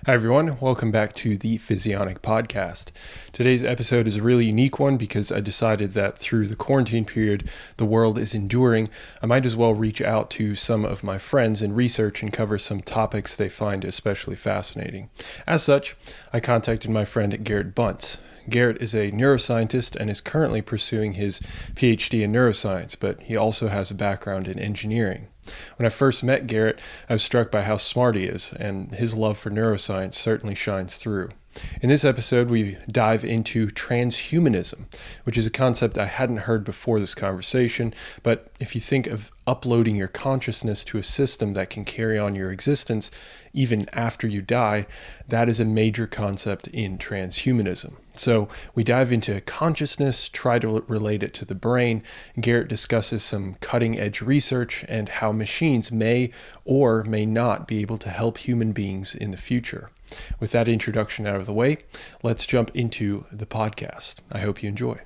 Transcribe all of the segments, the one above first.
Hi, everyone. Welcome back to the Physionic podcast. Today's episode is a really unique one because I decided that through the quarantine period the world is enduring, I might as well reach out to some of my friends in research and cover some topics they find especially fascinating. As such, I contacted my friend Garrett Bunce. Garrett is a neuroscientist and is currently pursuing his PhD in neuroscience, but he also has a background in engineering. When I first met Garrett, I was struck by how smart he is, and his love for neuroscience certainly shines through. In this episode, we dive into transhumanism, which is a concept I hadn't heard before this conversation, but if you think of uploading your consciousness to a system that can carry on your existence even after you die, that is a major concept in transhumanism. So we dive into consciousness, try to relate it to the brain. Garrett discusses some cutting-edge research and how machines may or may not be able to help human beings in the future. With that introduction out of the way, let's jump into the podcast. I hope you enjoy.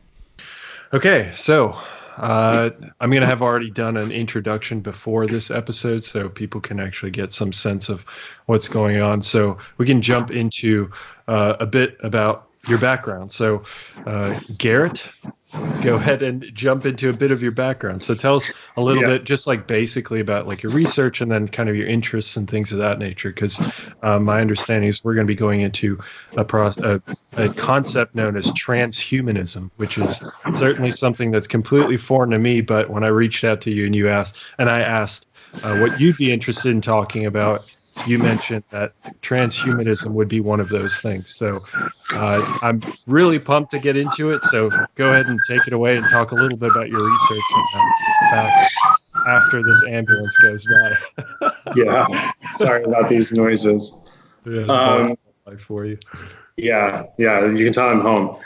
Okay, so I'm going to have already done an introduction before this episode so people can actually get some sense of what's going on. So we can jump into a bit about your background. So Garrett, go ahead and jump into a bit of your background. So tell us a little bit, just like basically about like your research and then kind of your interests and things of that nature. Because my understanding is we're going to be going into a concept known as transhumanism, which is certainly something that's completely foreign to me. But when I reached out to you and I asked what you'd be interested in talking about, you mentioned that transhumanism would be one of those things. So I'm really pumped to get into it. So go ahead and take it away and talk a little bit about your research and back after this ambulance goes by. Yeah, sorry about these noises. Yeah, it's for you. Yeah, you can tell I'm home.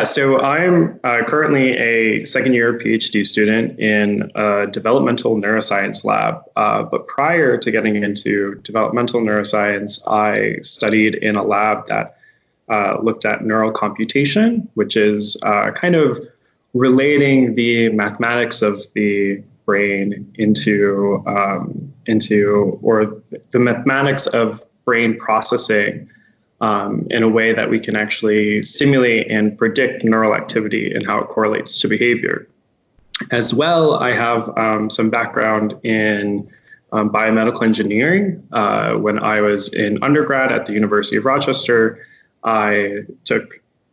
So I'm currently a second-year PhD student in a developmental neuroscience lab. But prior to getting into developmental neuroscience, I studied in a lab that looked at neural computation, which is kind of relating the mathematics of the brain into the mathematics of brain processing in a way that we can actually simulate and predict neural activity and how it correlates to behavior. As well, I have some background in biomedical engineering. When I was in undergrad at the University of Rochester, I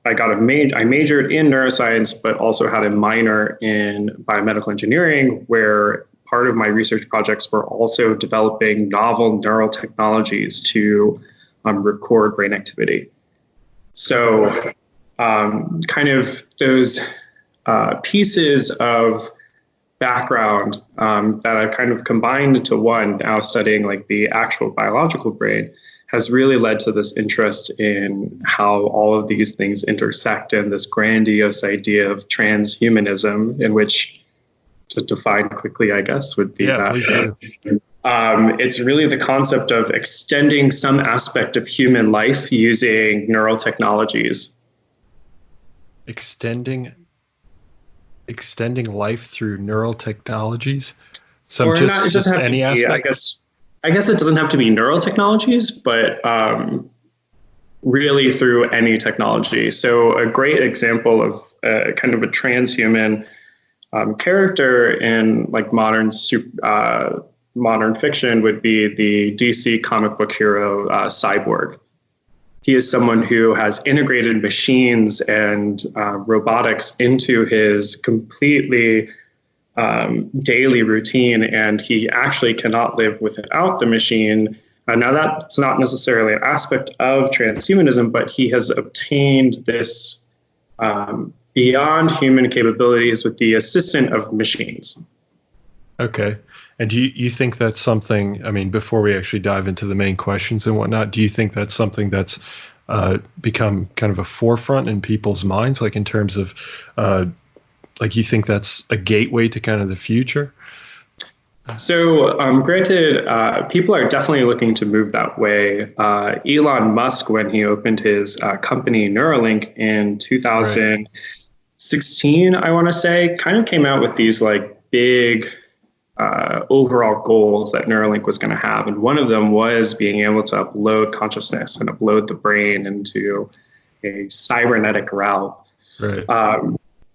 majored in neuroscience, but also had a minor in biomedical engineering, where part of my research projects were also developing novel neural technologies to record brain activity. So kind of those pieces of background that I've kind of combined into one, now studying like the actual biological brain, has really led to this interest in how all of these things intersect in this grandiose idea of transhumanism, in which, to define quickly, I guess, would be it's really the concept of extending some aspect of human life using neural technologies. Extending life through neural technologies. Or not, it doesn't have to be, I guess it doesn't have to be neural technologies, but really through any technology. So a great example of kind of a transhuman character in like modern fiction would be the DC comic book hero Cyborg. He is someone who has integrated machines and robotics into his completely daily routine, and he actually cannot live without the machine. Now, that's not necessarily an aspect of transhumanism, but he has obtained this beyond human capabilities with the assistance of machines. Okay. And do you think that's something, I mean, before we actually dive into the main questions and whatnot, do you think that's something that's become kind of a forefront in people's minds, like in terms of, like you think that's a gateway to kind of the future? So granted, people are definitely looking to move that way. Elon Musk, when he opened his company Neuralink in 2016, I want to say, kind of came out with these like big overall goals that Neuralink was going to have. And one of them was being able to upload consciousness and upload the brain into a cybernetic realm. Right.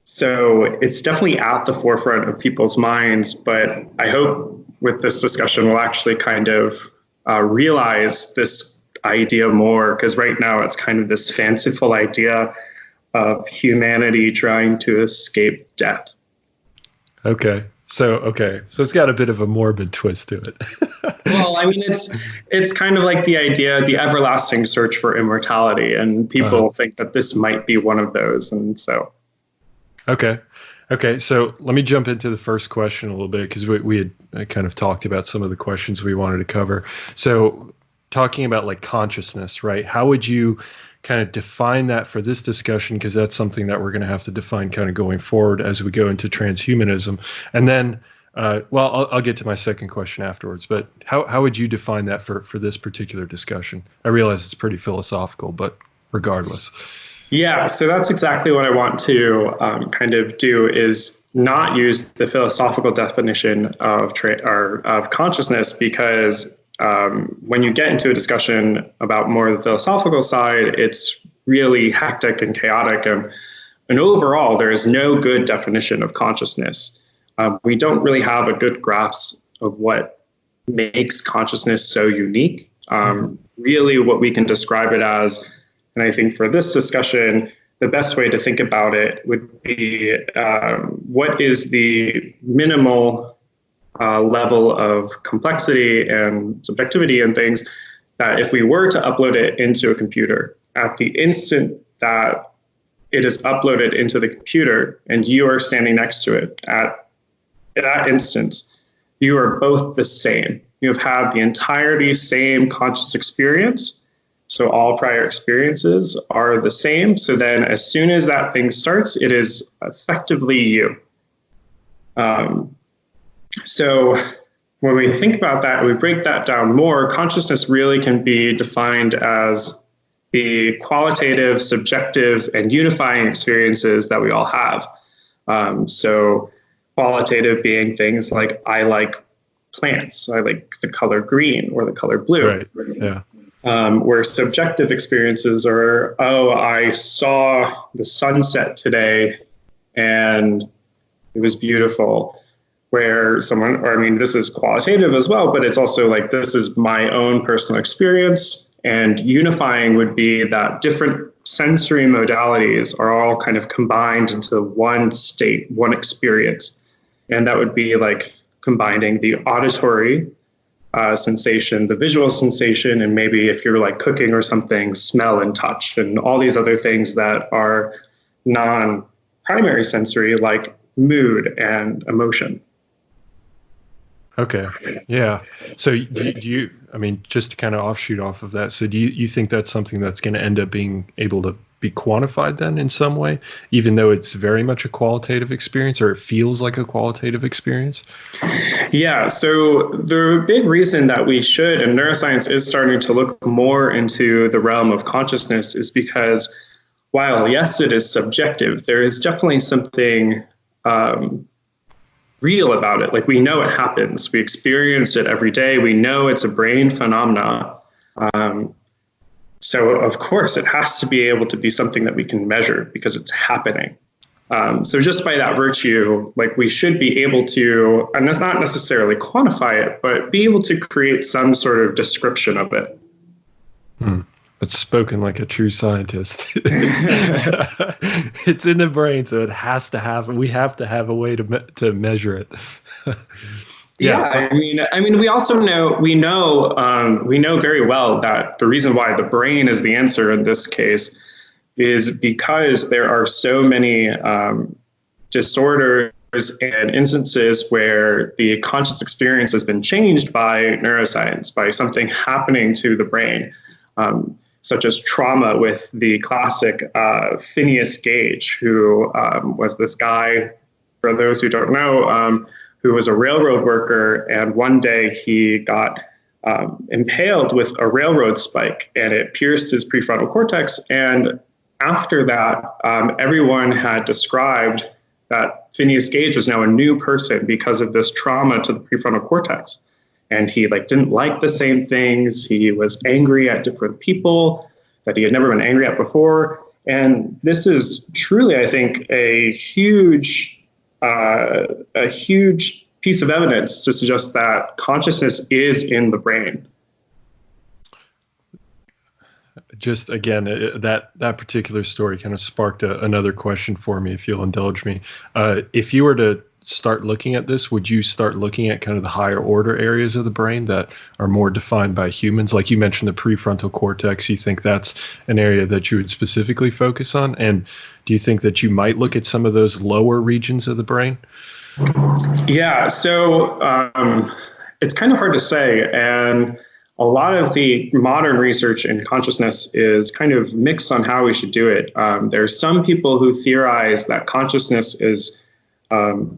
So it's definitely at the forefront of people's minds, but I hope with this discussion we'll actually kind of realize this idea more, because right now it's kind of this fanciful idea of humanity trying to escape death. Okay. So it's got a bit of a morbid twist to it. Well, I mean, it's kind of like the idea, the everlasting search for immortality, and people think that this might be one of those, and so. Okay. So let me jump into the first question a little bit, because we had kind of talked about some of the questions we wanted to cover. So talking about like consciousness, right? How would you kind of define that for this discussion? Because that's something that we're going to have to define kind of going forward as we go into transhumanism. And then, I'll get to my second question afterwards, but how would you define that for this particular discussion? I realize it's pretty philosophical, but regardless. Yeah, so that's exactly what I want to kind of do, is not use the philosophical definition of consciousness, because when you get into a discussion about more of the philosophical side, it's really hectic and chaotic. And overall, there is no good definition of consciousness. We don't really have a good grasp of what makes consciousness so unique. Really, what we can describe it as, and I think for this discussion, the best way to think about it would be what is the minimal level of complexity and subjectivity and things that if we were to upload it into a computer, at the instant that it is uploaded into the computer and you are standing next to it, at that instance, you are both the same. You have had the entirety same conscious experience. So all prior experiences are the same. So then as soon as that thing starts, it is effectively you. So when we think about that, we break that down more, consciousness really can be defined as the qualitative, subjective, and unifying experiences that we all have. So qualitative being things like, I like plants, I like the color green or the color blue. Right. Yeah. Where subjective experiences are, I saw the sunset today and it was beautiful. Where this is qualitative as well, but it's also like, this is my own personal experience. And unifying would be that different sensory modalities are all kind of combined into one state, one experience. And that would be like combining the auditory sensation, the visual sensation, and maybe if you're like cooking or something, smell and touch, and all these other things that are non-primary sensory, like mood and emotion. Okay. Yeah. So do you, just to kind of offshoot off of that, so do you think that's something that's going to end up being able to be quantified then in some way, even though it's very much a qualitative experience, or it feels like a qualitative experience? Yeah. So the big reason that we should, and neuroscience is starting to look more into the realm of consciousness, is because while, yes, it is subjective, there is definitely something real about it. Like, we know it happens. We experience it every day. We know it's a brain phenomena. So of course it has to be able to be something that we can measure because it's happening. So just by that virtue, like, we should be able to, and that's not necessarily quantify it, but be able to create some sort of description of it. It's spoken like a true scientist. It's in the brain, so we have to have a way to measure it. Yeah, I mean, we also know, we know very well that the reason why the brain is the answer in this case is because there are so many disorders and instances where the conscious experience has been changed by neuroscience, by something happening to the brain. Such as trauma with the classic Phineas Gage, who was this guy, for those who don't know, who was a railroad worker. And one day he got impaled with a railroad spike and it pierced his prefrontal cortex. And after that, everyone had described that Phineas Gage was now a new person because of this trauma to the prefrontal cortex. And he didn't like the same things. He was angry at different people that he had never been angry at before. And this is truly, I think, a huge piece of evidence to suggest that consciousness is in the brain. Just again, that particular story kind of sparked another question for me, if you'll indulge me. If you were to start looking at this, would you start looking at kind of the higher order areas of the brain that are more defined by humans? Like you mentioned the prefrontal cortex, you think that's an area that you would specifically focus on? And do you think that you might look at some of those lower regions of the brain? Yeah, so it's kind of hard to say. And a lot of the modern research in consciousness is kind of mixed on how we should do it. There's some people who theorize that consciousness is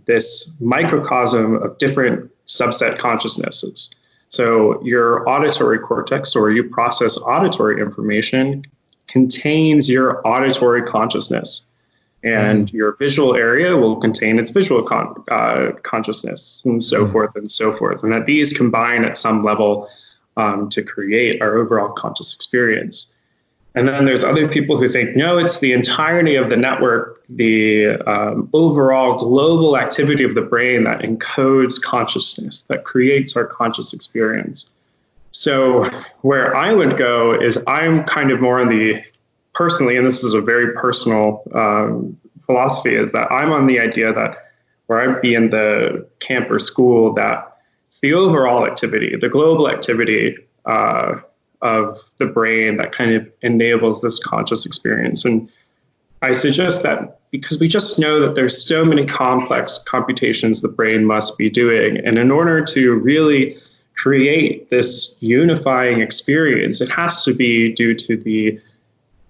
this microcosm of different subset consciousnesses. So your auditory cortex, or you process auditory information, contains your auditory consciousness. And your visual area will contain its visual consciousness, and so forth and so forth. And that these combine at some level to create our overall conscious experience. And then there's other people who think, no, it's the entirety of the network, the overall global activity of the brain that encodes consciousness, that creates our conscious experience. So where I would go is I'm kind of more on the, personally, and this is a very personal philosophy, is that I'm on the idea that where I'd be in the camp or school, that it's the overall activity, the global activity of the brain that kind of enables this conscious experience. And I suggest that because we just know that there's so many complex computations the brain must be doing. And in order to really create this unifying experience, it has to be due to the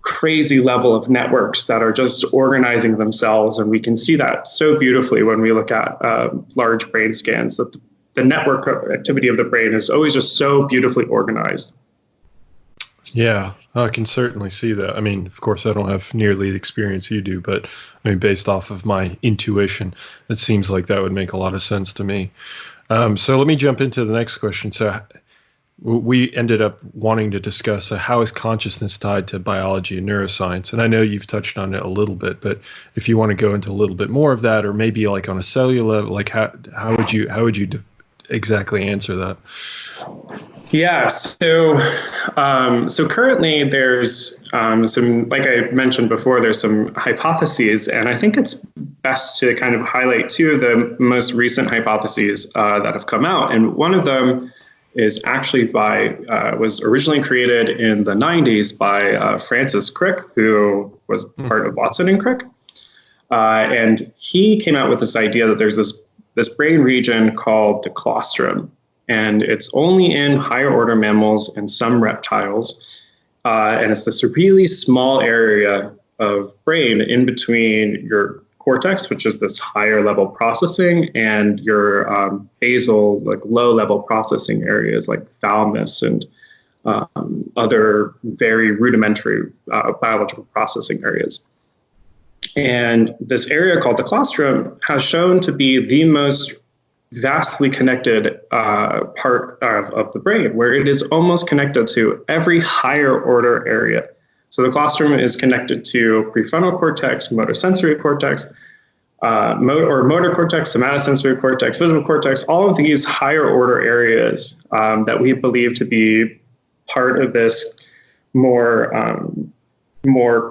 crazy level of networks that are just organizing themselves. And we can see that so beautifully when we look at large brain scans, that the network activity of the brain is always just so beautifully organized. Yeah, I can certainly see that. I mean, of course, I don't have nearly the experience you do, but I mean, based off of my intuition, it seems like that would make a lot of sense to me. So let me jump into the next question. So we ended up wanting to discuss how is consciousness tied to biology and neuroscience? And I know you've touched on it a little bit, but if you want to go into a little bit more of that, or maybe like on a cellular level, like how would you exactly answer that? Yeah, so currently there's some, like I mentioned before, there's some hypotheses, and I think it's best to kind of highlight two of the most recent hypotheses that have come out. And one of them is actually was originally created in the 90s by Francis Crick, who was part of Watson and Crick. And he came out with this idea that there's this brain region called the colostrum. And it's only in higher order mammals and some reptiles. And it's this really small area of brain in between your cortex, which is this higher level processing, and your basal, like low level processing areas like thalamus and other very rudimentary biological processing areas. And this area called the colostrum has shown to be the most vastly connected part of the brain, where it is almost connected to every higher order area. So the colostrum is connected to prefrontal cortex, motor sensory cortex, motor cortex, somatosensory cortex, visual cortex, all of these higher order areas that we believe to be part of this more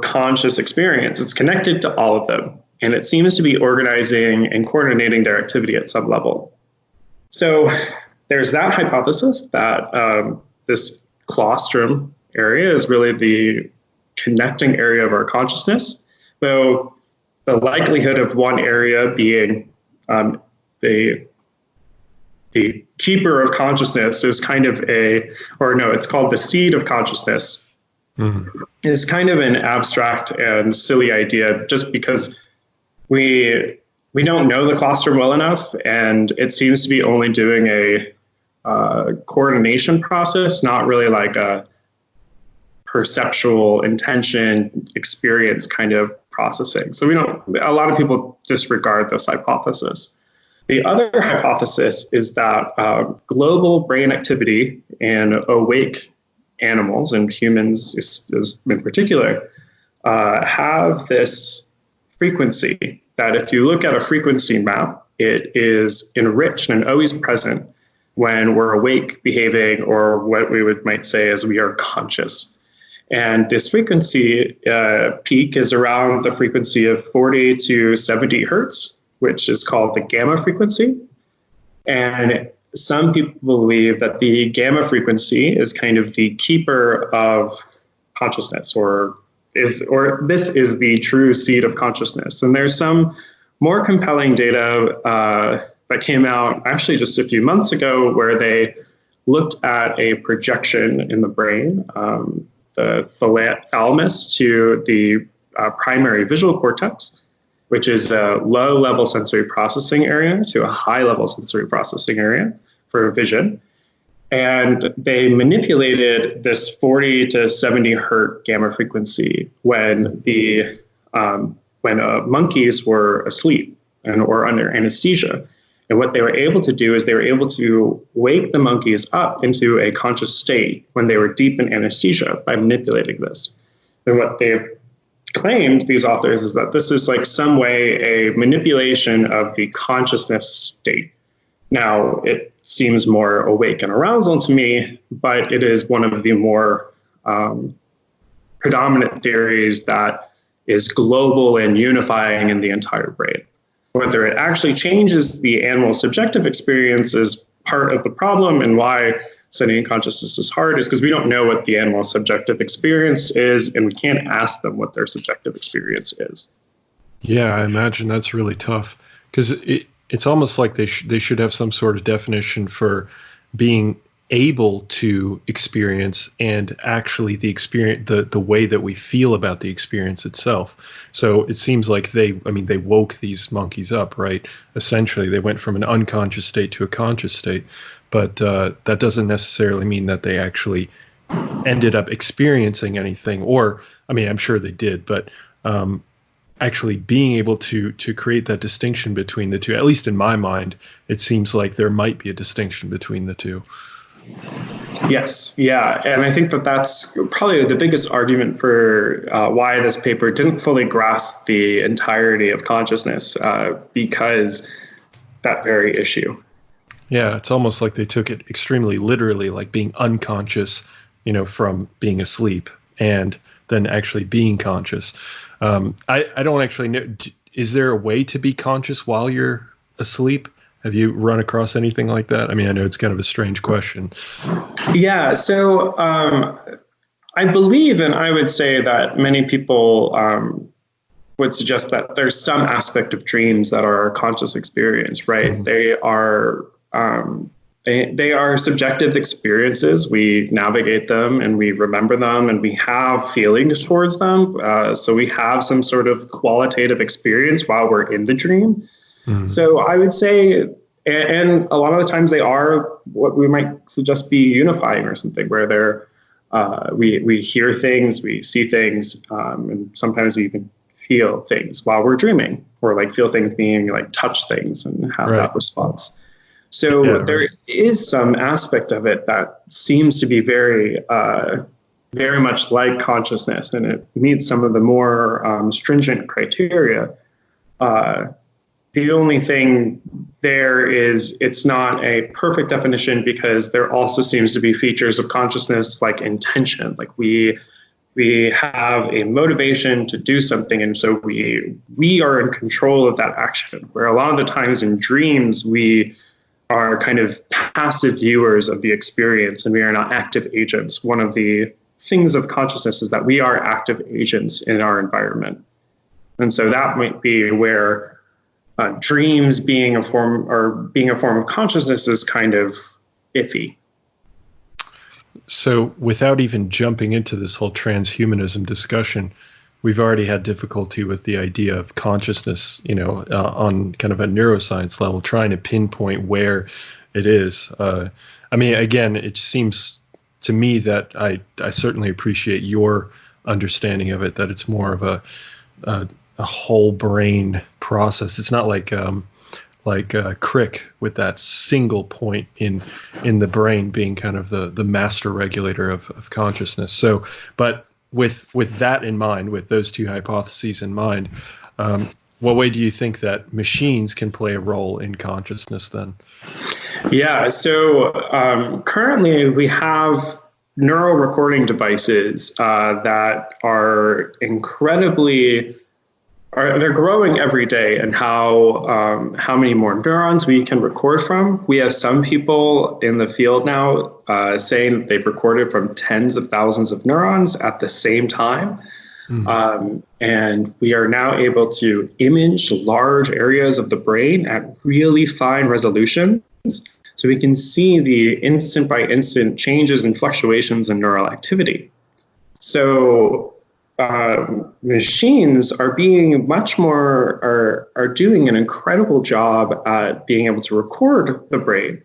conscious experience. It's connected to all of them. And it seems to be organizing and coordinating their activity at some level. So there's that hypothesis that this colostrum area is really the connecting area of our consciousness. Though the likelihood of one area being the keeper of consciousness is kind of it's called the seed of consciousness. Mm-hmm. Is kind of an abstract and silly idea, just because we don't know the colostrum well enough, and it seems to be only doing a coordination process, not really like a perceptual intention experience kind of processing. So a lot of people disregard this hypothesis. The other hypothesis is that global brain activity in awake animals, and humans in particular, have this frequency that if you look at a frequency map, it is enriched and always present when we're awake, behaving, or what we might say is we are conscious. And this frequency peak is around the frequency of 40 to 70 hertz, which is called the gamma frequency. And some people believe that the gamma frequency is kind of the keeper of consciousness, or this is the true seed of consciousness. And there's some more compelling data that came out actually just a few months ago where they looked at a projection in the brain, the thalamus to the primary visual cortex, which is a low-level sensory processing area to a high-level sensory processing area for vision. And they manipulated this 40 to 70 hertz gamma frequency when monkeys were asleep or under anesthesia. And what they were able to do is they were able to wake the monkeys up into a conscious state when they were deep in anesthesia by manipulating this. And what they've claimed, these authors, is that this is like some way a manipulation of the consciousness state. Now, it seems more awake and arousal to me, but it is one of the more predominant theories that is global and unifying in the entire brain. Whether it actually changes the animal's subjective experience is part of the problem, and why studying consciousness is hard is because we don't know what the animal's subjective experience is, and we can't ask them what their subjective experience is. Yeah, I imagine that's really tough, because it's almost like they should have some sort of definition for being able to experience and actually the experience, the way that we feel about the experience itself. So it seems like they woke these monkeys up, right? Essentially, they went from an unconscious state to a conscious state, but that doesn't necessarily mean that they actually ended up experiencing anything. Or, I mean, I'm sure they did, but actually being able to create that distinction between the two, at least in my mind, it seems like there might be a distinction between the two. Yes, yeah, and I think that that's probably the biggest argument for why this paper didn't fully grasp the entirety of consciousness, because that very issue. Yeah, it's almost like they took it extremely literally, like being unconscious, from being asleep, and then actually being conscious. I don't actually know. Is there a way to be conscious while you're asleep? Have you run across anything like that? I mean, I know it's kind of a strange question. Yeah, so I believe, and I would say that many people would suggest that there's some aspect of dreams that are a conscious experience, right? Mm-hmm. They are subjective experiences. We navigate them and we remember them and we have feelings towards them. So we have some sort of qualitative experience while we're in the dream. Mm-hmm. So I would say, and a lot of the times they are what we might suggest be unifying or something, where they're we hear things, we see things, and sometimes we even feel things while we're dreaming, or like feel things, being like touch things and have that response. So there is some aspect of it that seems to be very, very much like consciousness, and it meets some of the more stringent criteria. The only thing there is it's not a perfect definition, because there also seems to be features of consciousness like intention, like we have a motivation to do something, and so we are in control of that action, where a lot of the times in dreams we are kind of passive viewers of the experience and we are not active agents. One of the things of consciousness is that we are active agents in our environment. And so that might be where dreams being a form of consciousness is kind of iffy. So without even jumping into this whole transhumanism discussion, we've already had difficulty with the idea of consciousness, on kind of a neuroscience level, trying to pinpoint where it is. I mean, again, it seems to me that I certainly appreciate your understanding of it, that it's more of a a whole brain process. It's not like Crick with that single point in the brain being kind of the master regulator of consciousness. So, but with that in mind, with those two hypotheses in mind, what way do you think that machines can play a role in consciousness then? Yeah, so currently we have neural recording devices that are they're growing every day, and how many more neurons we can record from. We have some people in the field now saying that they've recorded from tens of thousands of neurons at the same time. And we are now able to image large areas of the brain at really fine resolutions. So we can see the instant by instant changes and fluctuations in neural activity. So machines are being much more, are doing an incredible job at being able to record the brain.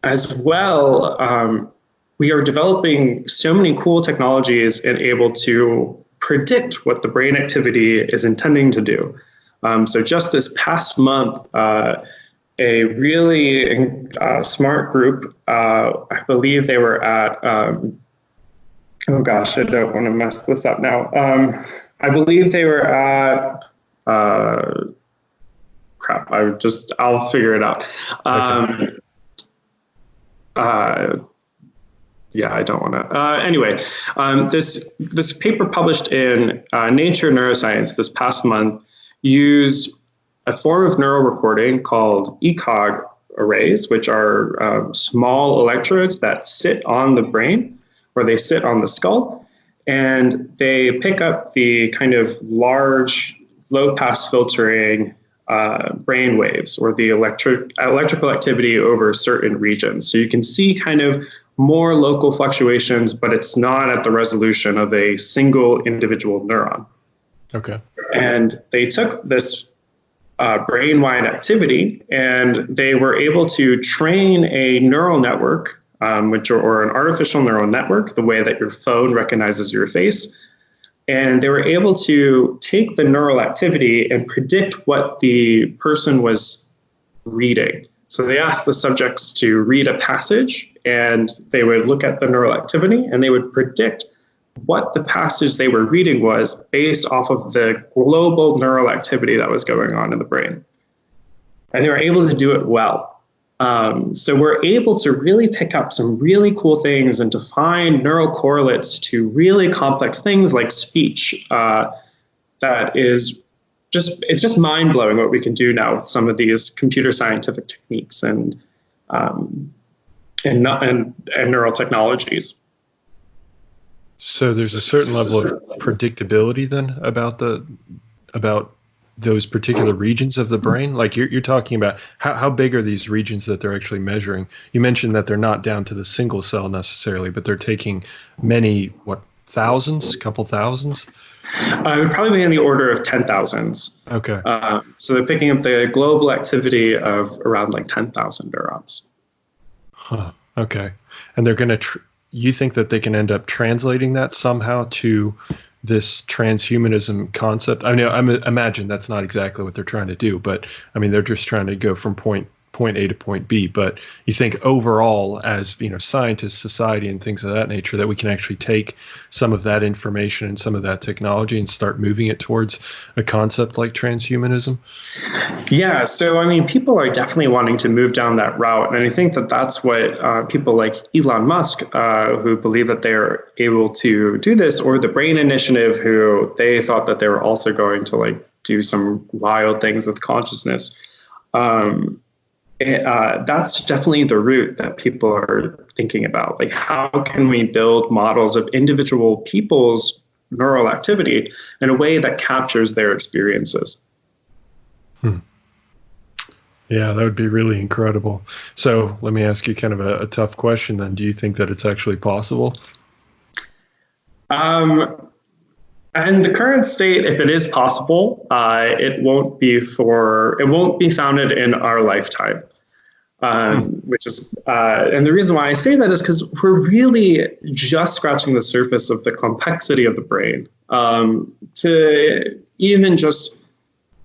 As well, we are developing so many cool technologies and able to predict what the brain activity is intending to do. So just this past month, a really smart group, I believe they were at, oh gosh, I don't want to mess this up now. I believe they were at, crap, I'll figure it out. Yeah, I don't want to. Anyway, this paper published in Nature Neuroscience this past month used a form of neural recording called ECOG arrays, which are small electrodes that sit on the brain, or they sit on the skull, and they pick up the kind of large, low-pass filtering brain waves, or the electrical activity over certain regions. So you can see kind of more local fluctuations, but it's not at the resolution of a single individual neuron. Okay. And they took this brain-wide activity, and they were able to train a neural network, or an artificial neural network, the way that your phone recognizes your face. And they were able to take the neural activity and predict what the person was reading. So they asked the subjects to read a passage, and they would look at the neural activity, and they would predict what the passage they were reading was based off of the global neural activity that was going on in the brain. And they were able to do it well. So we're able to really pick up some really cool things and to find neural correlates to really complex things like speech. That is it's just mind-blowing what we can do now with some of these computer scientific techniques and neural technologies. So there's a certain level of predictability then about those particular regions of the brain. Like you're talking about how big are these regions that they're actually measuring? You mentioned that they're not down to the single cell necessarily, but they're taking many, thousands, couple thousands? It would probably be in the order of 10,000s. Okay. So they're picking up the global activity of around like 10,000 neurons. Huh. Okay. And they're going to, you think that they can end up translating that somehow to this transhumanism concept? I mean, I imagine that's not exactly what they're trying to do, but I mean, they're just trying to go from point A to point B. But you think overall, as scientists, society, and things of that nature, that we can actually take some of that information and some of that technology and start moving it towards a concept like transhumanism? Yeah, so I mean, people are definitely wanting to move down that route, and I think that that's what people like Elon Musk, who believe that they're able to do this, or the Brain Initiative, who they thought that they were also going to do some wild things with consciousness. That's definitely the route that people are thinking about. Like, how can we build models of individual people's neural activity in a way that captures their experiences? Yeah, that would be really incredible. So let me ask you kind of a tough question then. Do you think that it's actually possible? In the current state, if it is possible, it won't be founded in our lifetime. which is, and the reason why I say that is because we're really just scratching the surface of the complexity of the brain. To even just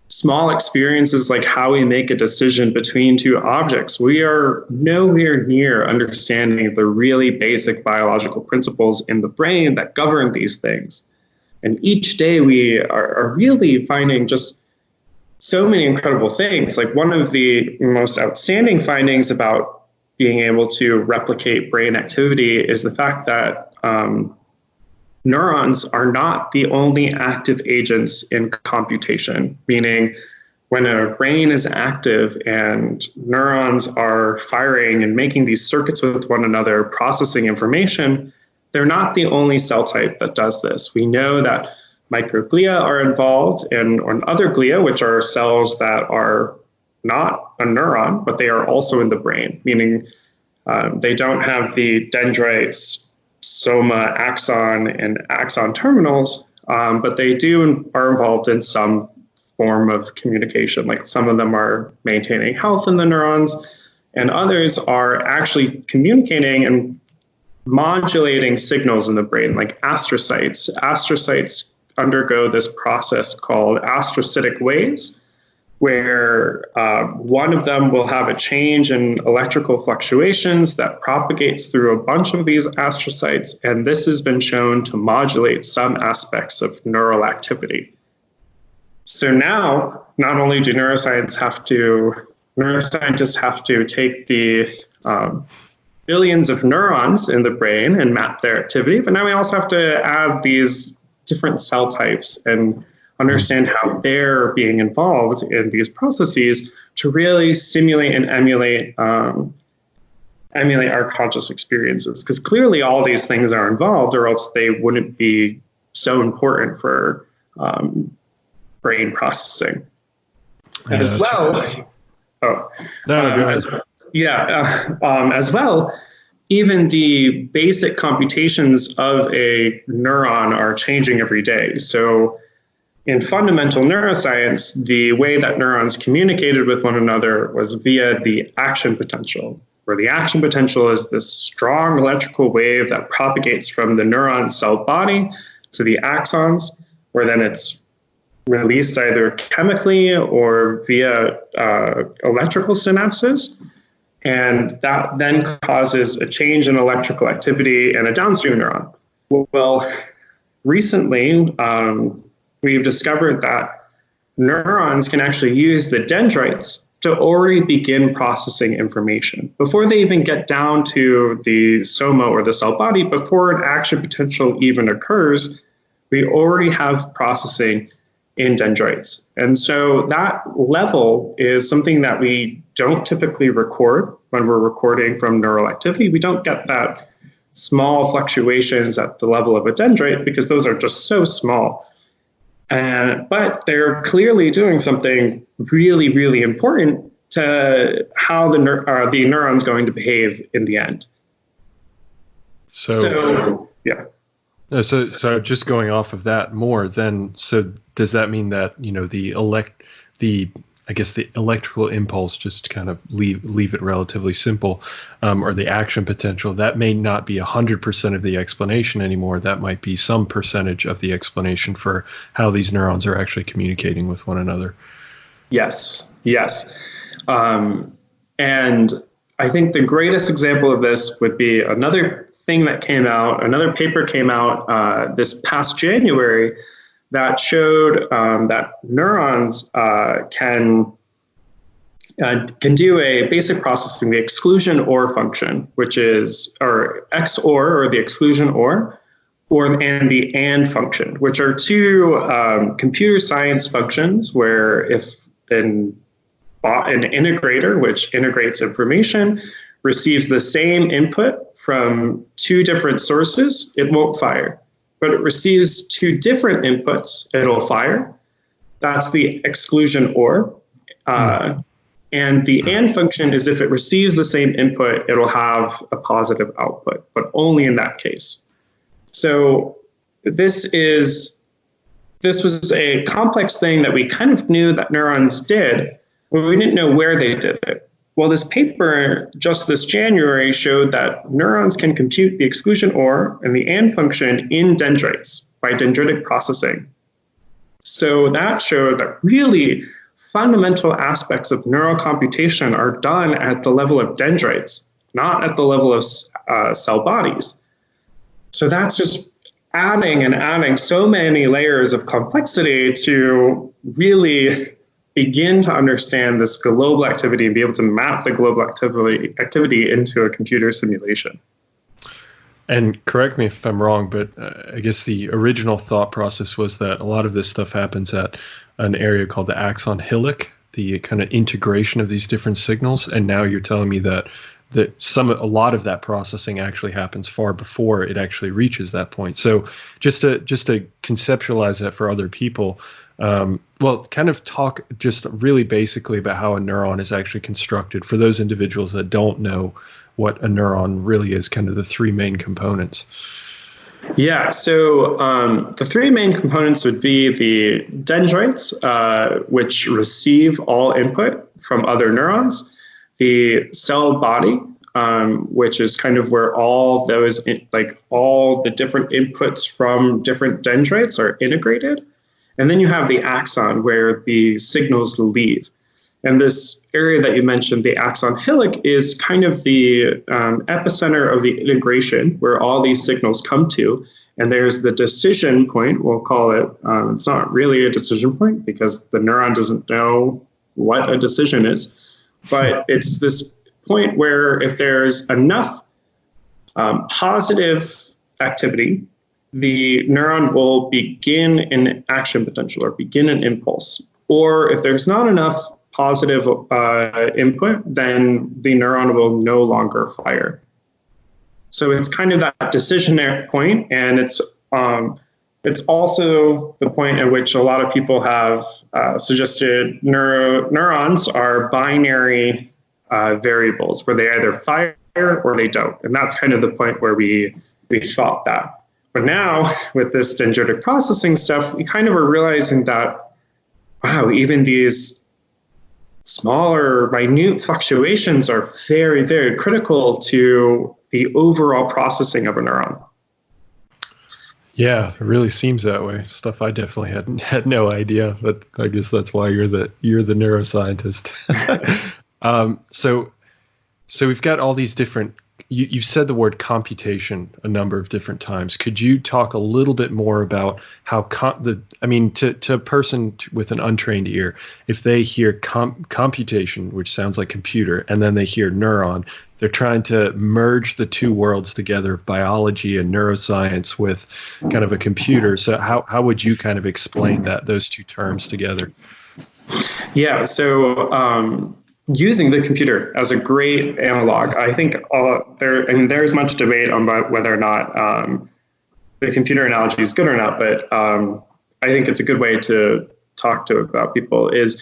small experiences like how we make a decision between two objects, we are nowhere near understanding the really basic biological principles in the brain that govern these things. And each day we are really finding just so many incredible things. Like one of the most outstanding findings about being able to replicate brain activity is the fact that neurons are not the only active agents in computation, meaning when a brain is active and neurons are firing and making these circuits with one another, processing information, they're not the only cell type that does this. We know that microglia are involved and other glia, which are cells that are not a neuron, but they are also in the brain, meaning they don't have the dendrites, soma, axon, and axon terminals, but they are involved in some form of communication. Like some of them are maintaining health in the neurons, and others are actually communicating and modulating signals in the brain, like astrocytes. Astrocytes undergo this process called astrocytic waves, where one of them will have a change in electrical fluctuations that propagates through a bunch of these astrocytes, and this has been shown to modulate some aspects of neural activity. So now, not only do neuroscientists have to take the billions of neurons in the brain and map their activity, but now we also have to add these different cell types and understand how they're being involved in these processes to really simulate and emulate our conscious experiences. Because clearly all these things are involved, or else they wouldn't be so important for brain processing. And as well, as well, even the basic computations of a neuron are changing every day. So in fundamental neuroscience, the way that neurons communicated with one another was via the action potential, where the action potential is this strong electrical wave that propagates from the neuron cell body to the axons, where then it's released either chemically or via electrical synapses. And that then causes a change in electrical activity in a downstream neuron. Well, recently, we've discovered that neurons can actually use the dendrites to already begin processing information. Before they even get down to the soma or the cell body, before an action potential even occurs, we already have processing in dendrites. And so that level is something that we don't typically record when we're recording from neural activity. We don't get that small fluctuations at the level of a dendrite because those are just so small. But they're clearly doing something really, really important to how the neuron's going to behave in the end. So just going off of that more, then, so does that mean that, the electrical impulse, just kind of leave it relatively simple, or the action potential, that may not be 100% of the explanation anymore. That might be some percentage of the explanation for how these neurons are actually communicating with one another. Yes. And I think the greatest example of this would be another paper came out this past January that showed that neurons can do a basic processing, the exclusion OR function, which is, or XOR, or the exclusion OR, and the AND function, which are two computer science functions where if an integrator, which integrates information, receives the same input from two different sources, it won't fire. But it receives two different inputs, it'll fire. That's the exclusion OR. And the AND function is if it receives the same input, it'll have a positive output, but only in that case. So this was a complex thing that we kind of knew that neurons did, but we didn't know where they did it. Well, this paper just this January showed that neurons can compute the exclusion OR and the AND function in dendrites by dendritic processing. So that showed that really fundamental aspects of neural computation are done at the level of dendrites, not at the level of cell bodies. So that's just adding and adding so many layers of complexity to really begin to understand this global activity and be able to map the global activity into a computer simulation. And correct me if I'm wrong, but I guess the original thought process was that a lot of this stuff happens at an area called the axon hillock, the kind of integration of these different signals. And now you're telling me that a lot of that processing actually happens far before it actually reaches that point. So just to conceptualize that for other people, well, kind of talk just really basically about how a neuron is actually constructed for those individuals that don't know what a neuron really is, kind of the three main components. Yeah, so the three main components would be the dendrites, which receive all input from other neurons, the cell body, which is kind of where all those, all the different inputs from different dendrites are integrated. And then you have the axon, where the signals leave. And this area that you mentioned, the axon hillock, is kind of the epicenter of the integration where all these signals come to. And there's the decision point, we'll call it. It's not really a decision point because the neuron doesn't know what a decision is. But it's this point where if there's enough positive activity, the neuron will begin an action potential or begin an impulse. Or if there's not enough positive input, then the neuron will no longer fire. So it's kind of that decision point, and it's also the point at which a lot of people have suggested neurons are binary variables, where they either fire or they don't. And that's kind of the point where we thought that. But now with this dendritic processing stuff, we kind of are realizing that, wow, even these smaller, minute fluctuations are very, very critical to the overall processing of a neuron. Yeah, it really seems that way. Stuff I definitely had no idea, but I guess that's why you're the neuroscientist. So we've got all these different. You said the word computation a number of different times. Could you talk a little bit more about how to a person with an untrained ear, if they hear computation, which sounds like computer, and then they hear neuron, they're trying to merge the two worlds together of biology and neuroscience with kind of a computer. So how would you kind of explain those two terms together? Yeah, so using the computer as a great analog. I think there's much debate on whether or not the computer analogy is good or not, but I think it's a good way to talk about people. Is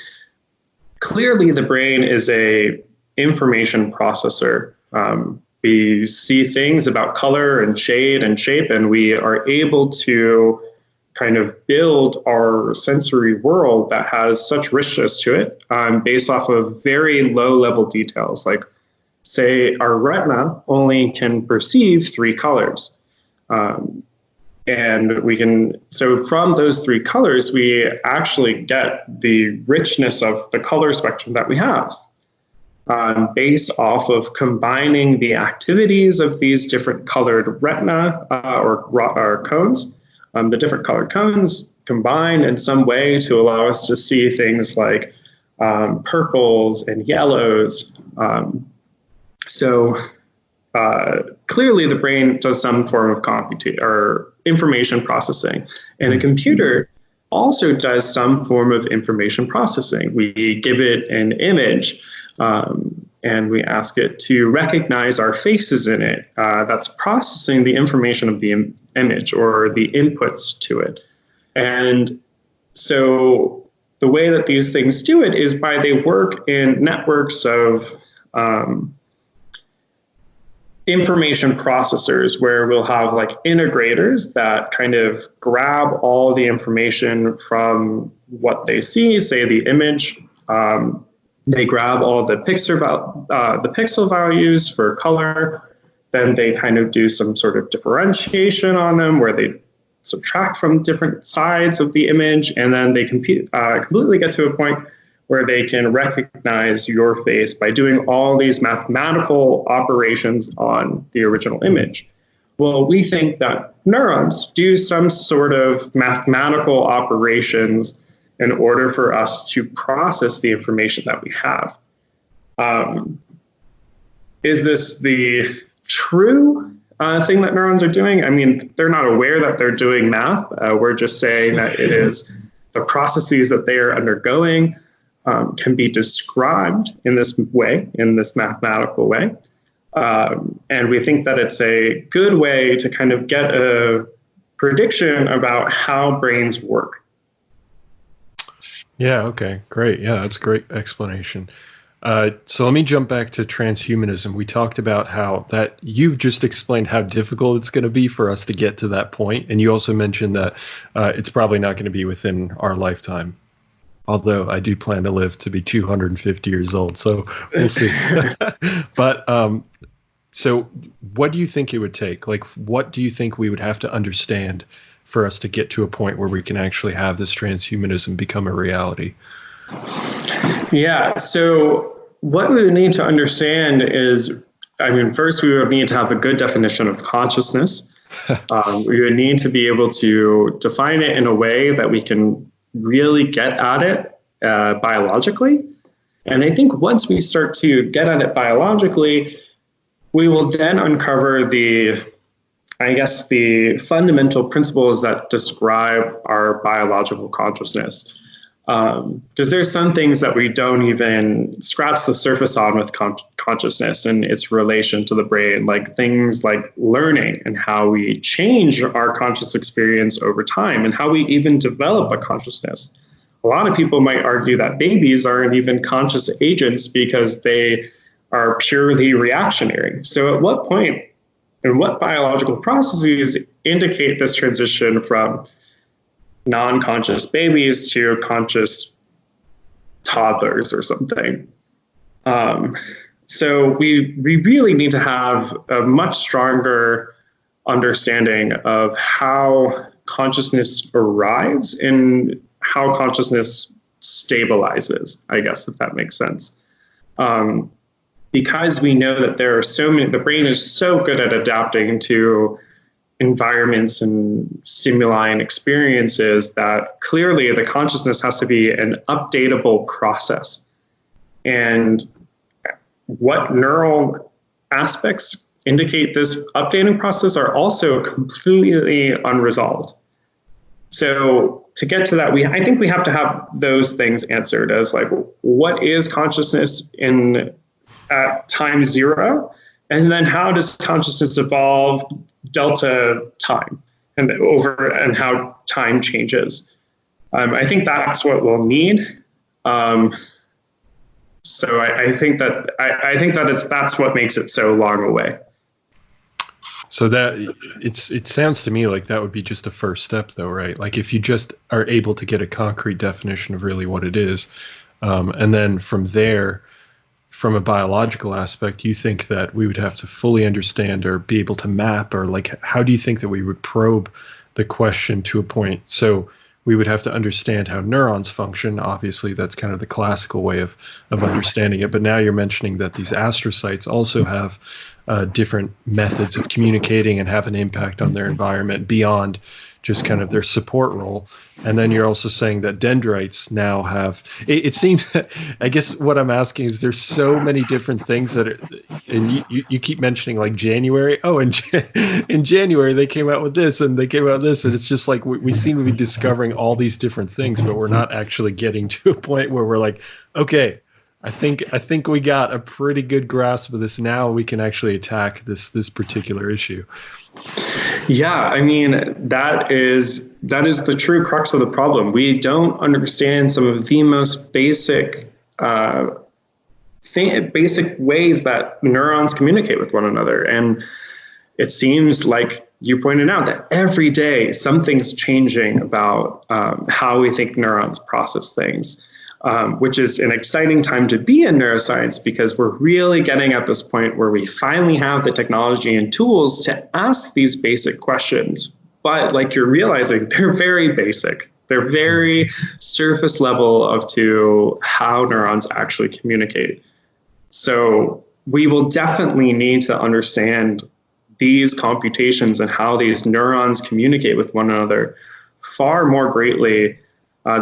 clearly the brain is a information processor. We see things about color and shade and shape, and we are able to kind of build our sensory world that has such richness to it based off of very low level details. Like, say, our retina only can perceive 3 colors. And so from those 3 colors, we actually get the richness of the color spectrum that we have based off of combining the activities of these different colored retina or cones. The different colored cones combine in some way to allow us to see things like purples and yellows. So clearly the brain does some form of computation or information processing, and a computer also does some form of information processing. We give it an image and we ask it to recognize our faces in it. That's processing the information of the image or the inputs to it. And so the way that these things do it is they work in networks of information processors, where we'll have like integrators that kind of grab all the information from what they see, say the image, They grab all the pixel values for color. Then they kind of do some sort of differentiation on them where they subtract from different sides of the image, and then they completely get to a point where they can recognize your face by doing all these mathematical operations on the original image. Well, we think that neurons do some sort of mathematical operations in order for us to process the information that we have. Is this the true thing that neurons are doing? I mean, they're not aware that they're doing math. We're just saying that it is the processes that they are undergoing can be described in this way, in this mathematical way. And we think that it's a good way to kind of get a prediction about how brains work. Yeah, okay, great. Yeah, that's a great explanation. So let me jump back to transhumanism. We talked about how that you've just explained how difficult it's going to be for us to get to that point. And you also mentioned that it's probably not going to be within our lifetime. Although I do plan to live to be 250 years old, so we'll see. But so what do you think it would take? Like, what do you think we would have to understand for us to get to a point where we can actually have this transhumanism become a reality? Yeah, so what we would need to understand is, I mean, first we would need to have a good definition of consciousness. We would need to be able to define it in a way that we can really get at it biologically. And I think once we start to get at it biologically, we will then uncover the fundamental principles that describe our biological consciousness. Because there's some things that we don't even scratch the surface on with consciousness and its relation to the brain, like things like learning and how we change our conscious experience over time and how we even develop a consciousness. A lot of people might argue that babies aren't even conscious agents because they are purely reactionary. So at what point and what biological processes indicate this transition from non-conscious babies to conscious toddlers or something? So we really need to have a much stronger understanding of how consciousness arrives and how consciousness stabilizes, I guess, if that makes sense. Because we know that there are so many, the brain is so good at adapting to environments and stimuli and experiences that clearly the consciousness has to be an updatable process. And what neural aspects indicate this updating process are also completely unresolved. So to get to that, I think we have to have those things answered as like, what is consciousness at time zero? And then how does consciousness evolve delta time and how time changes? I think that's what we'll need. So I think that that's what makes it so long away. So that it sounds to me like that would be just a first step, though, right? Like if you just are able to get a concrete definition of really what it is, and then from there, from a biological aspect, you think that we would have to fully understand or be able to map, or like, how do you think that we would probe the question to a point? So we would have to understand how neurons function. Obviously, that's kind of the classical way of understanding it. But now you're mentioning that these astrocytes also have different methods of communicating and have an impact on their environment beyond just kind of their support role. And then you're also saying that dendrites now have, it seems, I guess what I'm asking is there's so many different things that are, and you keep mentioning like January. Oh, and in January they came out with this and they came out with this. And it's just like, we seem to be discovering all these different things, but we're not actually getting to a point where we're like, okay, I think we got a pretty good grasp of this. Now we can actually attack this particular issue. Yeah, I mean, that is the true crux of the problem. We don't understand some of the most basic ways that neurons communicate with one another. And it seems like you pointed out that every day something's changing about how we think neurons process things. which is an exciting time to be in neuroscience because we're really getting at this point where we finally have the technology and tools to ask these basic questions. But like you're realizing, they're very basic. They're very surface level of to how neurons actually communicate. So we will definitely need to understand these computations and how these neurons communicate with one another far more greatly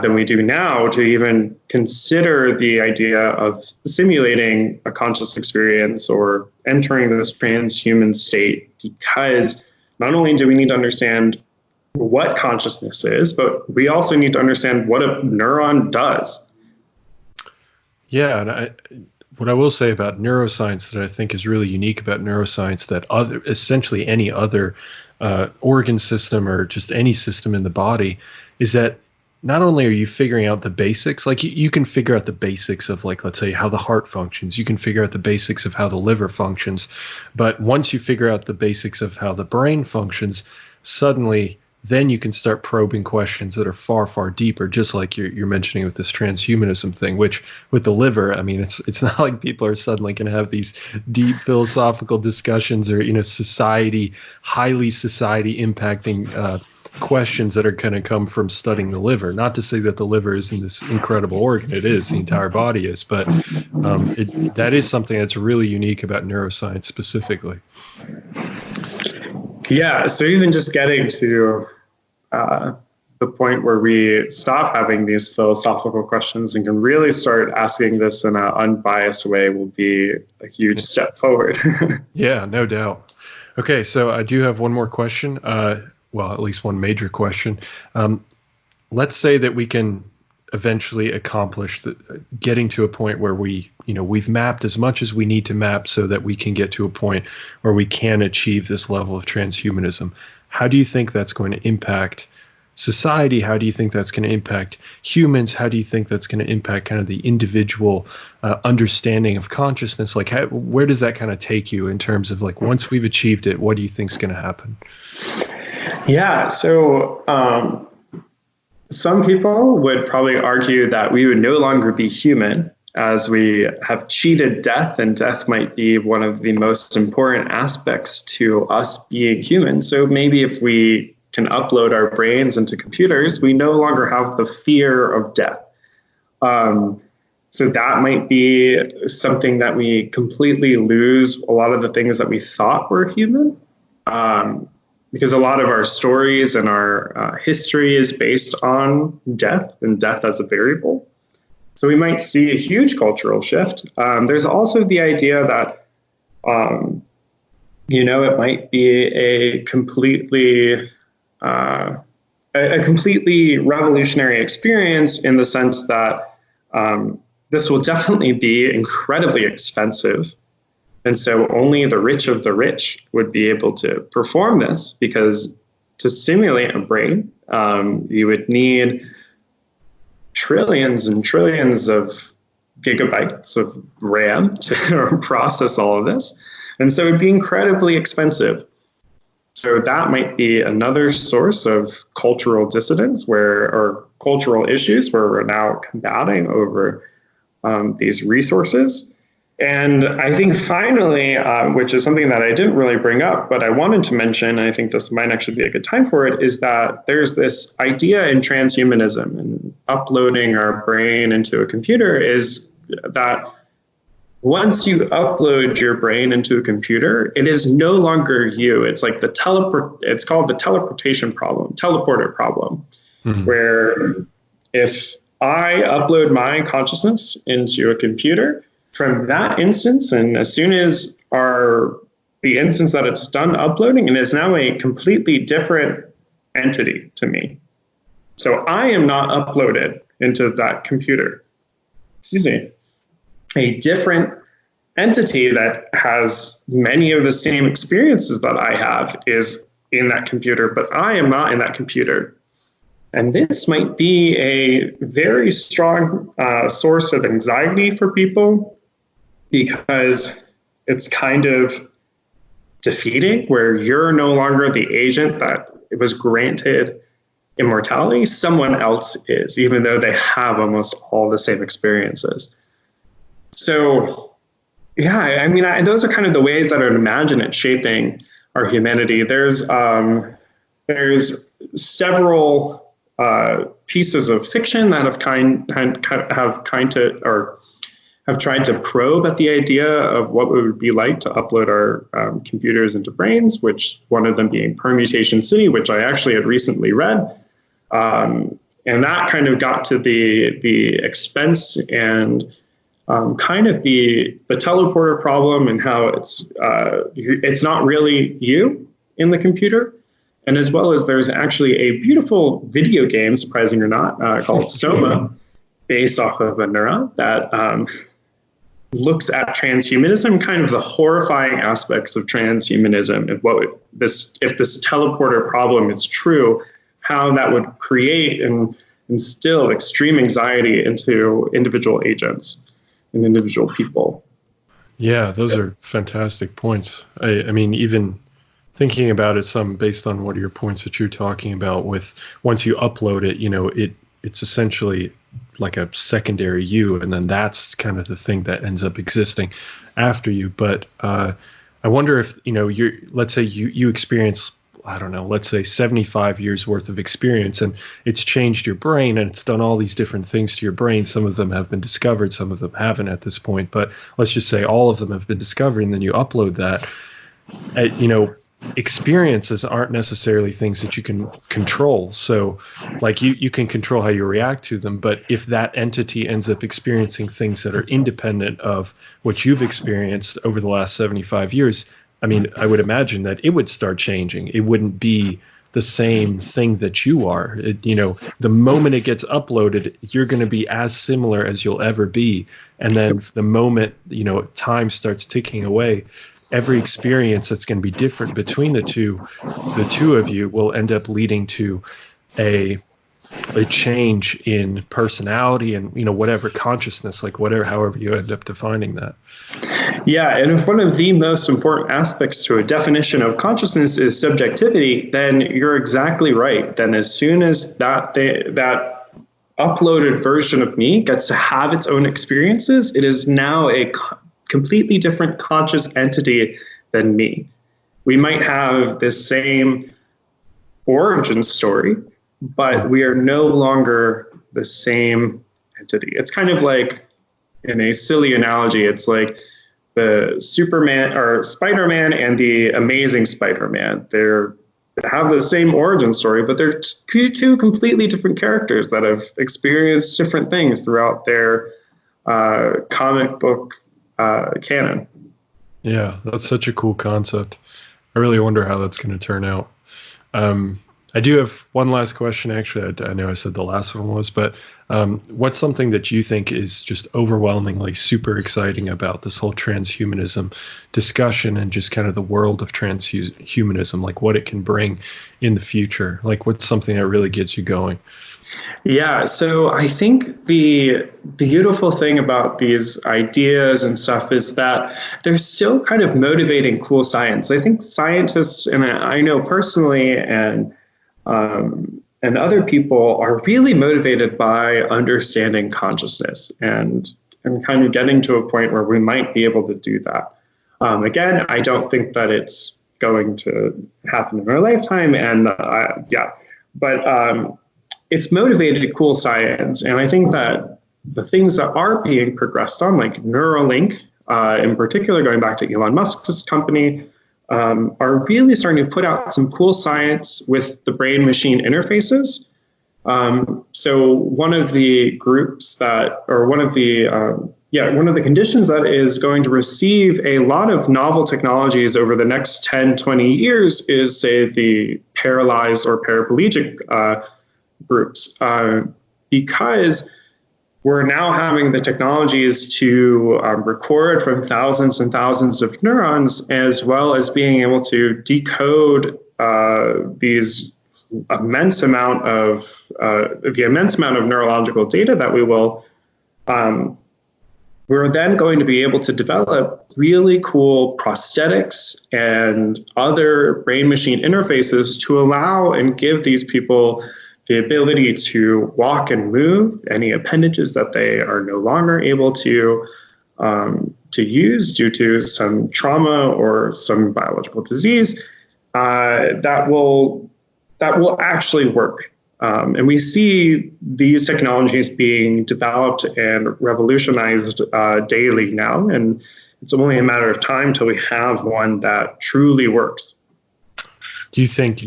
than we do now to even consider the idea of simulating a conscious experience or entering this transhuman state, because not only do we need to understand what consciousness is, but we also need to understand what a neuron does. Yeah, and what I will say about neuroscience that I think is really unique about neuroscience that essentially any other organ system or just any system in the body is that not only are you figuring out the basics, like you can figure out the basics of, like, let's say, how the heart functions, you can figure out the basics of how the liver functions, but once you figure out the basics of how the brain functions, suddenly then you can start probing questions that are far, far deeper, just like you're mentioning with this transhumanism thing, which with the liver, I mean, it's not like people are suddenly going to have these deep philosophical discussions or, highly society impacting questions that are going to come from studying the liver. Not to say that the liver isn't this incredible organ. It is. The entire body is. But that is something that's really unique about neuroscience specifically. Yeah, so even just getting to the point where we stop having these philosophical questions and can really start asking this in an unbiased way will be a huge step forward. Yeah, no doubt. Okay, so I do have one more question. Well, at least one major question. Let's say that we can eventually accomplish getting to a point where we've mapped as much as we need to map so that we can get to a point where we can achieve this level of transhumanism. How do you think that's going to impact society? How do you think that's going to impact humans? How do you think that's going to impact kind of the individual understanding of consciousness? Like, where does that kind of take you in terms of, like, once we've achieved it, what do you think is going to happen? Yeah, so some people would probably argue that we would no longer be human, as we have cheated death, and death might be one of the most important aspects to us being human. So maybe if we can upload our brains into computers, we no longer have the fear of death. So that might be something that we completely lose a lot of the things that we thought were human. Because a lot of our stories and our history is based on death and death as a variable. So we might see a huge cultural shift. There's also the idea that, it might be a completely revolutionary experience in the sense that this will definitely be incredibly expensive. And so only the rich of the rich would be able to perform this, because to simulate a brain, you would need trillions and trillions of gigabytes of RAM to process all of this. And so it'd be incredibly expensive. So that might be another source of cultural dissidence or cultural issues where we're now combating over these resources. And I think finally, which is something that I didn't really bring up, but I wanted to mention, and I think this might actually be a good time for it, is that there's this idea in transhumanism and uploading our brain into a computer is that once you upload your brain into a computer, it is no longer you. It's like it's called the teleporter problem, where if I upload my consciousness into a computer, from that instance, and as soon as the instance that it's done uploading, it is now a completely different entity to me. So I am not uploaded into that computer. A different entity that has many of the same experiences that I have is in that computer, but I am not in that computer. And this might be a very strong source of anxiety for people, because it's kind of defeating, where you're no longer the agent that was granted immortality, someone else is, even though they have almost all the same experiences. So, yeah, I mean, those are kind of the ways that I would imagine it shaping our humanity. There's several pieces of fiction that have tried to probe at the idea of what it would be like to upload our computers into brains, which one of them being Permutation City, which I actually had recently read. And that kind of got to the expense and kind of the teleporter problem, and how it's not really you in the computer. And as well as there's actually a beautiful video game, surprising or not, called Soma, based off of a neuron that looks at transhumanism, kind of the horrifying aspects of transhumanism, and if this teleporter problem is true, how that would create and instill extreme anxiety into individual agents and individual people. Yeah, those are fantastic points. I mean, even thinking about it some based on what are your points that you're talking about with once you upload it, it's essentially like a secondary you, and then that's kind of the thing that ends up existing after you. But I wonder if, let's say you experience, I don't know, let's say 75 years worth of experience, and it's changed your brain and it's done all these different things to your brain. Some of them have been discovered, some of them haven't at this point, but let's just say all of them have been discovered, and then you upload that. Experiences aren't necessarily things that you can control. So like you can control how you react to them, but if that entity ends up experiencing things that are independent of what you've experienced over the last 75 years, I mean, I would imagine that it would start changing. It wouldn't be the same thing that you are. The moment it gets uploaded, you're going to be as similar as you'll ever be. And then the moment, time starts ticking away, every experience that's going to be different between the two of you will end up leading to a change in personality and whatever consciousness, like whatever, however you end up defining that. Yeah, and if one of the most important aspects to a definition of consciousness is subjectivity, then you're exactly right. Then as soon as that uploaded version of me gets to have its own experiences, it is now a completely different conscious entity than me. We might have the same origin story, but we are no longer the same entity. It's kind of like, in a silly analogy, it's like the Superman or Spider-Man and the Amazing Spider-Man. They have the same origin story, but they're two completely different characters that have experienced different things throughout their comic book canon. Yeah, that's such a cool concept. I really wonder how that's going to turn out. I do have one last question, actually. I know I said the last one was, but what's something that you think is just overwhelmingly super exciting about this whole transhumanism discussion and just kind of the world of transhumanism, like what it can bring in the future? Like what's something that really gets you going? Yeah, so I think the beautiful thing about these ideas and stuff is that they're still kind of motivating cool science. I think scientists, and I know personally, and other people are really motivated by understanding consciousness and kind of getting to a point where we might be able to do that. Again, I don't think that it's going to happen in our lifetime, and but it's motivated cool science. And I think that the things that are being progressed on, like Neuralink, in particular, going back to Elon Musk's company, are really starting to put out some cool science with the brain-machine interfaces. So one of the groups that, or one of the conditions that is going to receive a lot of novel technologies over the next 10, 20 years is, say, the paralyzed or paraplegic groups, because we're now having the technologies to record from thousands and thousands of neurons, as well as being able to decode these immense amount of neurological data that we will. We're then going to be able to develop really cool prosthetics and other brain-machine interfaces to allow and give these people the ability to walk and move, any appendages that they are no longer able to use due to some trauma or some biological disease, that will actually work. And we see these technologies being developed and revolutionized daily now, and it's only a matter of time till we have one that truly works. Do you think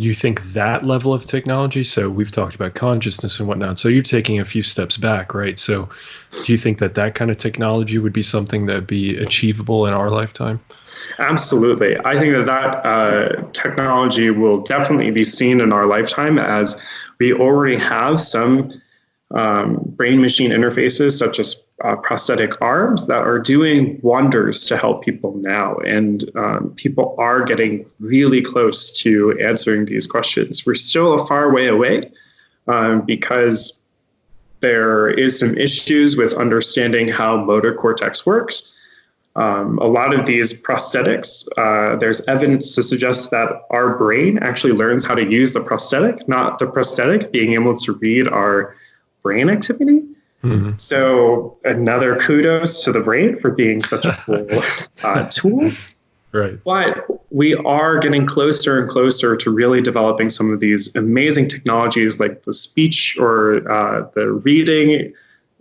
that level of technology, so we've talked about consciousness and whatnot, so you're taking a few steps back, right? So do you think that kind of technology would be something that would be achievable in our lifetime? Absolutely. I think that technology will definitely be seen in our lifetime, as we already have some brain-machine interfaces, such as prosthetic arms, that are doing wonders to help people now. And people are getting really close to answering these questions. We're still a far way away because there is some issues with understanding how motor cortex works. A lot of these prosthetics, there's evidence to suggest that our brain actually learns how to use the prosthetic, not the prosthetic being able to read our brain activity. Mm-hmm. So another kudos to the brain for being such a cool tool. Right. But we are getting closer and closer to really developing some of these amazing technologies, like the speech or the reading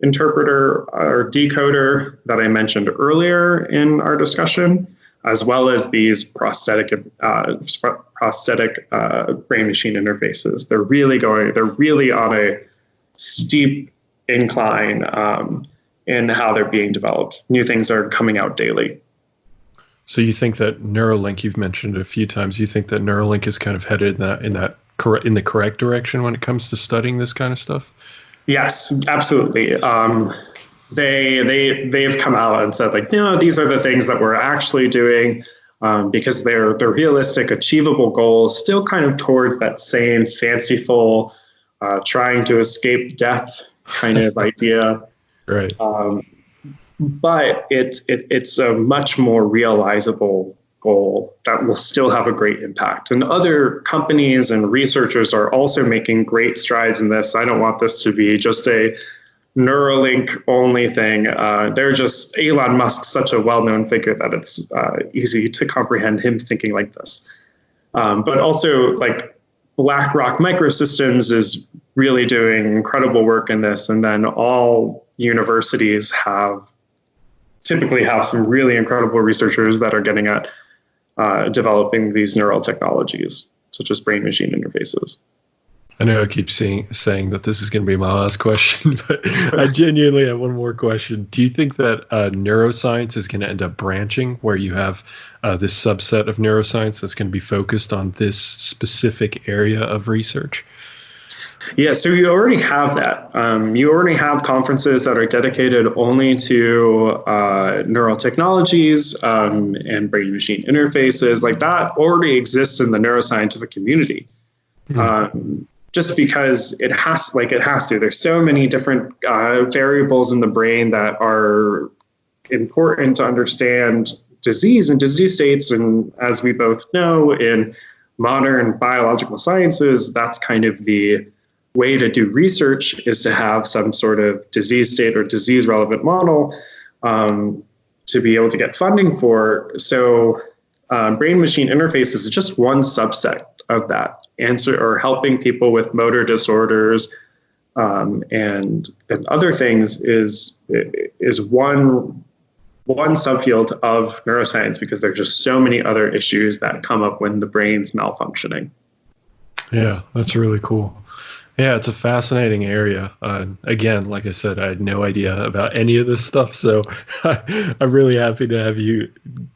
interpreter or decoder that I mentioned earlier in our discussion, as well as these prosthetic brain-machine interfaces. They're really on a steep incline in how they're being developed. New things are coming out daily. So you think that Neuralink, you've mentioned it a few times, you think that Neuralink is kind of headed in the correct direction when it comes to studying this kind of stuff? Yes, absolutely. They've come out and said, like, these are the things that we're actually doing because they're realistic, achievable goals, still kind of towards that same fanciful, trying to escape death kind of idea. Right. But it's a much more realizable goal that will still have a great impact. And other companies and researchers are also making great strides in this. I don't want this to be just a Neuralink only thing. They're just, Elon Musk's such a well-known figure that it's easy to comprehend him thinking like this. But also, like, BlackRock Microsystems is really doing incredible work in this. And then all universities typically have some really incredible researchers that are getting at developing these neural technologies, such as brain-machine interfaces. I know I keep saying that this is going to be my last question, but I genuinely have one more question. Do you think that neuroscience is going to end up branching, where you have this subset of neuroscience that's going to be focused on this specific area of research? Yeah, so you already have that. You already have conferences that are dedicated only to neural technologies and brain-machine interfaces. Like, that already exists in the neuroscientific community. Just because it has to. There's so many different variables in the brain that are important to understand disease and disease states. And as we both know, in modern biological sciences, that's kind of the way to do research, is to have some sort of disease state or disease relevant model to be able to get funding for. So brain-machine interfaces is just one subset of that answer, or helping people with motor disorders and other things is one subfield of neuroscience, because there's just so many other issues that come up when the brain's malfunctioning. Yeah, that's really cool. Yeah, it's a fascinating area. Again, like I said, I had no idea about any of this stuff, so I'm really happy to have you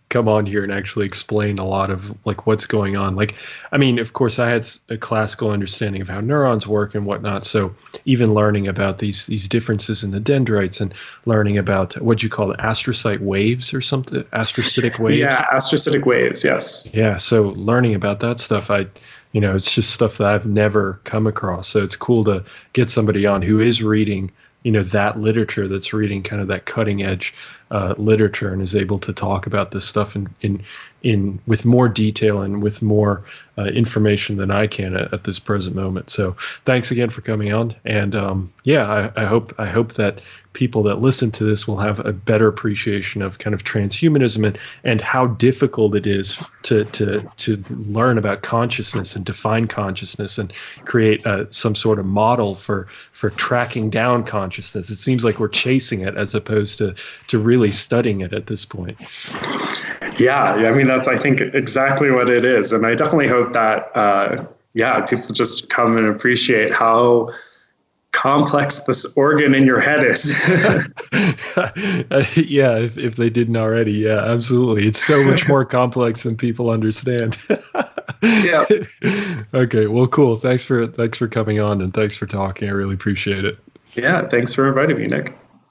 come on here and actually explain a lot of like what's going on. Like, I mean, of course, I had a classical understanding of how neurons work and whatnot. So even learning about these differences in the dendrites and learning about what you call the astrocyte waves or something, astrocytic waves. Yeah, astrocytic waves. Yes. Yeah. So learning about that stuff, it's just stuff that I've never come across. So it's cool to get somebody on who is reading, that literature, that's reading kind of that cutting edge literature and is able to talk about this stuff in with more detail and with more information than I can at this present moment. So thanks again for coming on. And I hope that people that listen to this will have a better appreciation of kind of transhumanism and how difficult it is to learn about consciousness and define consciousness and create some sort of model for tracking down consciousness. It seems like we're chasing it as opposed to really studying it at this point. Yeah, I mean, that's, I think, exactly what it is. And I definitely hope that, people just come and appreciate how complex this organ in your head is. If they didn't already. Yeah, absolutely. It's so much more complex than people understand. Yeah. Okay, well, cool. Thanks for coming on and thanks for talking. I really appreciate it. Yeah, thanks for inviting me, Nick.